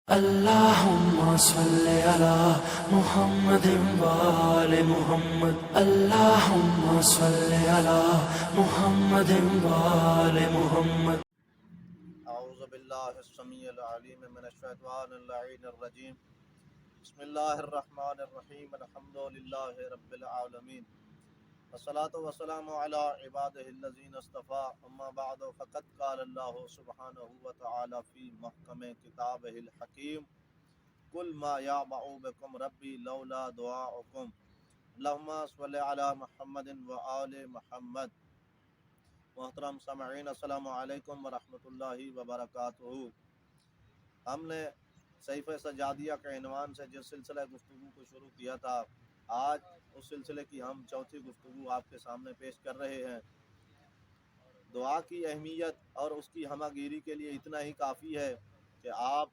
اللهم صل على محمد وآل محمد. اللهم صل على محمد وآل محمد. اعوذ باللہ السمیع العلیم من الشیطان اللعین الرجیم. بسم اللہ الرحمن الرحیم. الحمد للہ رب العالمین، والصلاة والسلام علی عبادہ الذین اصطفیٰ. اما بعد فقد قال اللہ سبحانہ وتعالی فی محکم کتابہ الحکیم: قل ما یعبأ بکم ربی لولا دعاؤکم. اللہم صل علی محمد وآل محمد. محترم سامعین، السلام علیکم ورحمۃ اللہ وبرکاتہ. ہم نے صحیفہ سجادیہ کے عنوان سے جس سلسلہ گفتگو کو شروع کیا تھا، آج اس سلسلے کی ہم چوتھی گفتگو آپ کے سامنے پیش کر رہے ہیں. دعا کی اہمیت اور اس کی ہمہ گیری کے لیے اتنا ہی کافی ہے کہ آپ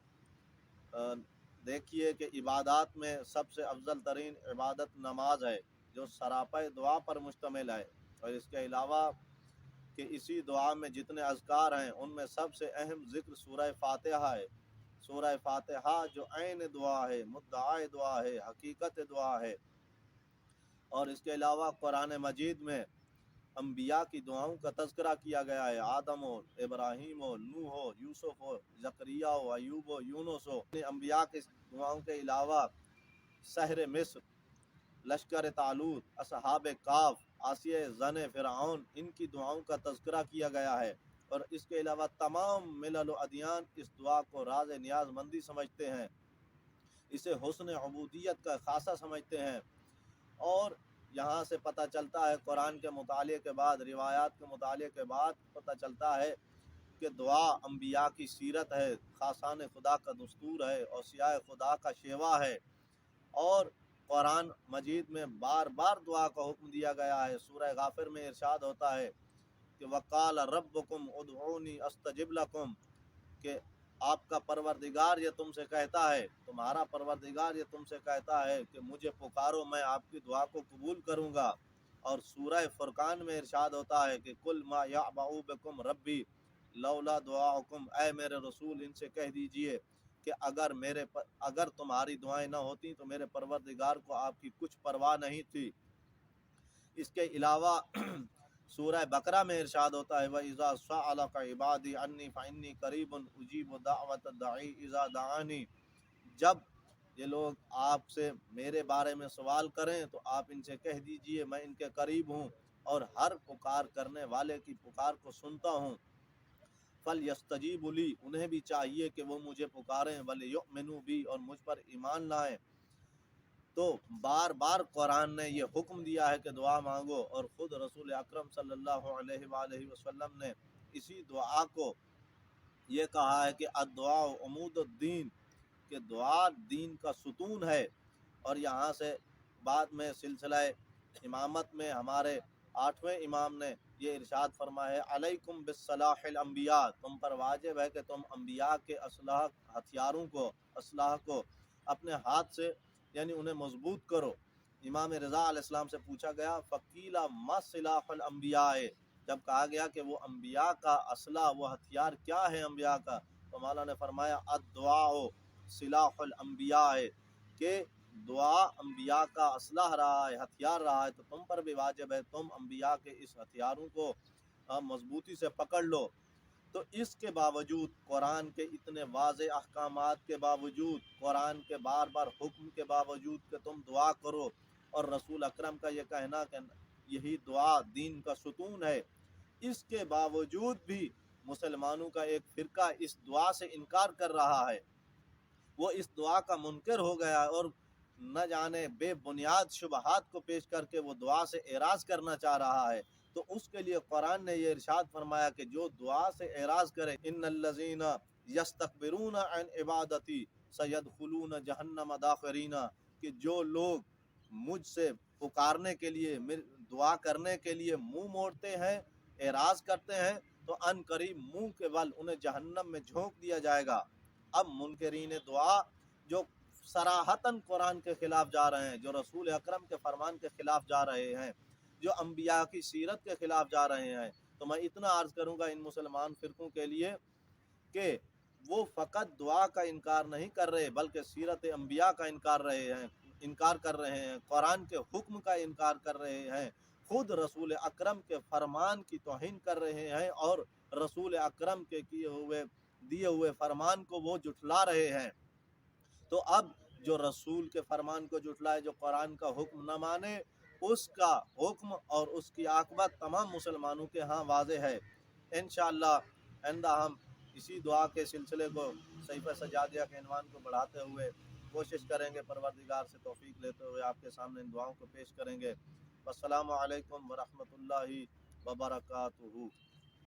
دیکھیے کہ عبادات میں سب سے افضل ترین عبادت نماز ہے، جو سراپا دعا پر مشتمل ہے. اور اس کے علاوہ کہ اسی دعا میں جتنے اذکار ہیں ان میں سب سے اہم ذکر سورہ فاتحہ ہے. سورہ فاتحہ جو عین دعا ہے، مدعا دعا ہے، حقیقت دعا ہے. اور اس کے علاوہ قرآن مجید میں انبیاء کی دعاؤں کا تذکرہ کیا گیا ہے. آدم ہو، ابراہیم ہو، نوح ہو، یوسف ہو، زکریا ہو، ایوب ہو، یونس ہو. انبیاء کی دعاؤں کے علاوہ سحر مصر، لشکر طالوت، اصحاب کاف، آسیہ زن فرعون، ان کی دعاؤں کا تذکرہ کیا گیا ہے. اور اس کے علاوہ تمام ملل و ادیان اس دعا کو راز نیاز مندی سمجھتے ہیں، اسے حسن عبودیت کا خاصہ سمجھتے ہیں. اور یہاں سے پتہ چلتا ہے، قرآن کے مطالعے کے بعد، روایات کے مطالعے کے بعد پتہ چلتا ہے کہ دعا انبیاء کی سیرت ہے، خاصان خدا کا دستور ہے، اوصیاء خدا کا شیوا ہے. اور قرآن مجید میں بار بار دعا کا حکم دیا گیا ہے. سورہ غافر میں ارشاد ہوتا ہے کہ وقال ربکم ادعونی استجب لکم، کہ آپ کا پروردگار یہ تم سے کہتا ہے، تمہارا پروردگار یہ تم سے کہتا ہے کہ مجھے پکارو، میں آپ کی دعا کو قبول کروں گا. اور سورہ فرقان میں ارشاد ہوتا ہے کہ قل ما یعبأ بکم ربی لولا دعاؤکم، اے میرے رسول ان سے کہہ دیجئے کہ اگر تمہاری دعائیں نہ ہوتی تو میرے پروردگار کو آپ کی کچھ پرواہ نہیں تھی. اس کے علاوہ سورہ بقرہ میں ارشاد ہوتا ہے وَإِذَا سَأَلَكَ عِبَادِي عَنِّي فَإِنِّي قَرِيبٌ أُجِيبُ دَعْوَةَ الدَّاعِ إِذَا دَعَانِ. جب یہ لوگ آپ سے میرے بارے میں سوال کریں تو آپ ان سے کہہ دیجئے میں ان کے قریب ہوں اور ہر پکار کرنے والے کی پکار کو سنتا ہوں. فَلْيَسْتَجِيبُوا لِي، انہیں بھی چاہیے کہ وہ مجھے پکاریں، وَلْيُؤْمِنُوا بِي، اور مجھ پر ایمان لائیں. تو بار بار قرآن نے یہ حکم دیا ہے کہ دعا مانگو، اور خود رسول اکرم صلی اللہ علیہ وآلہ وسلم نے اسی دعا کو یہ کہا ہے کہ الدعاء عمود الدین، کہ دعا دین کا ستون ہے. اور یہاں سے بعد میں سلسلہ امامت میں ہمارے 8ویں امام نے یہ ارشاد فرمایا ہے علیکم بالصلاح الانبیاء، تم پر واجب ہے کہ تم انبیاء کے ہتھیاروں کو، اسلحہ کو اپنے ہاتھ سے یعنی انہیں مضبوط کرو. امام رضا علیہ السلام سے پوچھا گیا فقیل ما سلاح الانبیاء، جب کہا گیا کہ وہ انبیاء کا اسلحہ، وہ ہتھیار کیا ہے انبیاء کا، تو مولا نے فرمایا الدعاء سلاح الانبیاء، کہ دعا انبیاء کا اسلحہ رہا ہے، ہتھیار رہا ہے. تو تم پر بھی واجب ہے تم انبیاء کے اس ہتھیاروں کو مضبوطی سے پکڑ لو. تو اس کے باوجود، قرآن کے اتنے واضح احکامات کے باوجود، قرآن کے بار بار حکم کے باوجود کہ تم دعا کرو، اور رسول اکرم کا یہ کہنا کہ یہی دعا دین کا ستون ہے، اس کے باوجود بھی مسلمانوں کا ایک فرقہ اس دعا سے انکار کر رہا ہے. وہ اس دعا کا منکر ہو گیا اور نہ جانے بے بنیاد شبہات کو پیش کر کے وہ دعا سے اعراض کرنا چاہ رہا ہے. تو اس کے لیے قرآن نے یہ ارشاد فرمایا کہ جو دعا سے اعراض کرے ان الذین یستکبرون عن عبادتی سیدخلون جہنم داخرین، کہ جو لوگ مجھ سے پکارنے کے لیے، دعا کرنے کے لیے منہ موڑتے ہیں، اعراض کرتے ہیں، تو ان قریب منہ کے بل انہیں جہنم میں جھونک دیا جائے گا. اب منکرین دعا جو صراحتاً قرآن کے خلاف جا رہے ہیں، جو رسول اکرم کے فرمان کے خلاف جا رہے ہیں، جو انبیاء کی سیرت کے خلاف جا رہے ہیں، تو میں اتنا عرض کروں گا ان مسلمان فرقوں کے لیے کہ وہ فقط دعا کا انکار نہیں کر رہے بلکہ سیرت انبیاء کا انکار کر رہے ہیں، قرآن کے حکم کا انکار کر رہے ہیں، خود رسول اکرم کے فرمان کی توہین کر رہے ہیں اور رسول اکرم کے دیے ہوئے فرمان کو وہ جھٹلا رہے ہیں۔ تو اب جو رسول کے فرمان کو جھٹلائے، جو قرآن کا حکم نہ مانے، اس کا حکم اور اس کی عاقبت تمام مسلمانوں کے ہاں واضح ہے۔ انشاءاللہ آئندہ ہم اسی دعا کے سلسلے کو صحیفہ سجادیہ کے عنوان کو بڑھاتے ہوئے کوشش کریں گے، پروردگار سے توفیق لیتے ہوئے آپ کے سامنے ان دعاؤں کو پیش کریں گے۔ السلام علیکم ورحمۃ اللہ وبرکاتہ۔